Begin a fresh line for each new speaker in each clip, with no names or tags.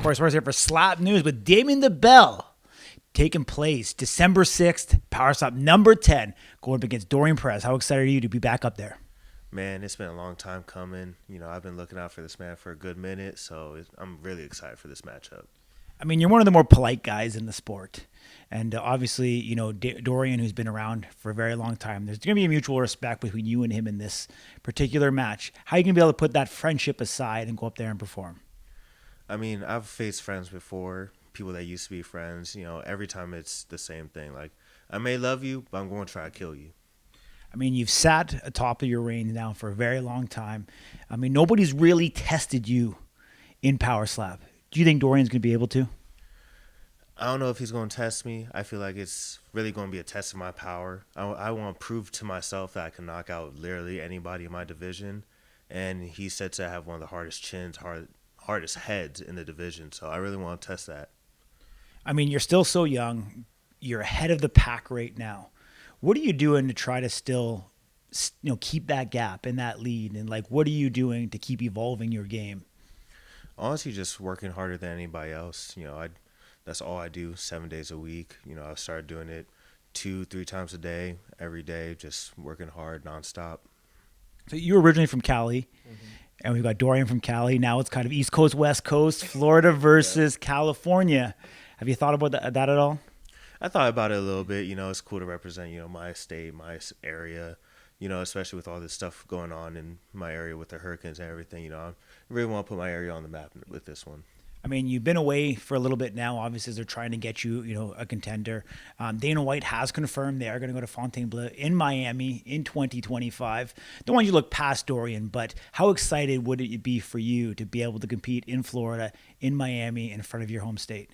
course, we're here for Slap News with Damien Dibbell, taking place December 6th, Power Slap number 10, going up against Dorian Perez. How excited are you to be back up there?
Man, it's been a long time coming. I've been looking out for this man for a good minute, so I'm really excited for this matchup.
I mean, you're one of the more polite guys in the sport. And obviously, Dorian, who's been around for a very long time, there's going to be a mutual respect between you and him in this particular match. How are you going to be able to put that friendship aside and go up there and perform?
I mean, I've faced friends before, people that used to be friends. Every time it's the same thing. Like, I may love you, but I'm going to try to kill you.
I mean, you've sat atop of your reign now for a very long time. I mean, nobody's really tested you in Power Slap. Do you think Dorian's going to be able to?
I don't know if he's going to test me. I feel like it's really going to be a test of my power. I want to prove to myself that I can knock out literally anybody in my division. And he's said to have one of the hardest chins, hardest heads in the division. So I really want to test that.
I mean, you're still so young. You're ahead of the pack right now. What are you doing to try to still, keep that gap and that lead? And what are you doing to keep evolving your game?
Honestly, just working harder than anybody else. That's all I do 7 days a week. I started doing it 2-3 times a day, every day, just working hard nonstop.
So you're originally from Cali, and we've got Dorian from Cali. Now it's kind of East Coast, West Coast, Florida versus California. Have you thought about that at all?
I thought about it a little bit. It's cool to represent, my state, my area, especially with all this stuff going on in my area with the hurricanes and everything. I really want to put my area on the map with this one.
I mean, you've been away for a little bit now. Obviously, they're trying to get you, a contender. Dana White has confirmed they are going to go to Fontainebleau in Miami in 2025. Don't want you to look past Dorian, but how excited would it be for you to be able to compete in Florida, in Miami, in front of your home state?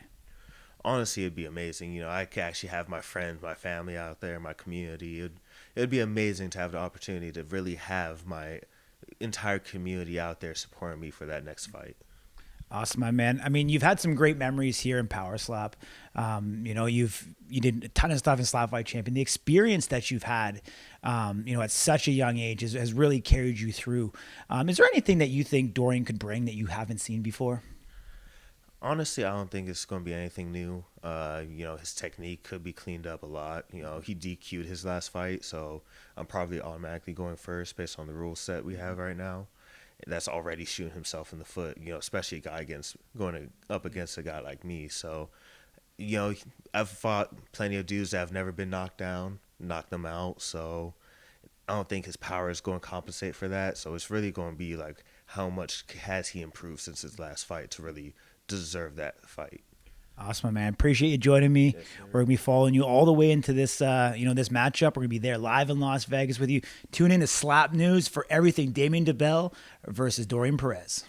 Honestly, it'd be amazing. I could actually have my friends, my family out there, my community. It'd be amazing to have the opportunity to really have my entire community out there supporting me for that next fight.
Awesome, my man. I mean, you've had some great memories here in Power Slap. You did a ton of stuff in Slap Fight Champion. The experience that you've had, at such a young age has really carried you through. Is there anything that you think Dorian could bring that you haven't seen before?
Honestly, I don't think it's going to be anything new. His technique could be cleaned up a lot. He DQ'd his last fight, so I'm probably automatically going first based on the rule set we have right now. That's already shooting himself in the foot, especially a guy going up against a guy like me. So, I've fought plenty of dudes that have never been knocked down, knocked them out. So I don't think his power is going to compensate for that. So it's really going to be like, how much has he improved since his last fight to really deserve that fight?
Awesome, man. Appreciate you joining me.
Yes,
We're gonna be following you all the way into this, this matchup. We're gonna be there live in Las Vegas with you. Tune in to Slap News for everything Damien Dibbell versus Dorian Perez.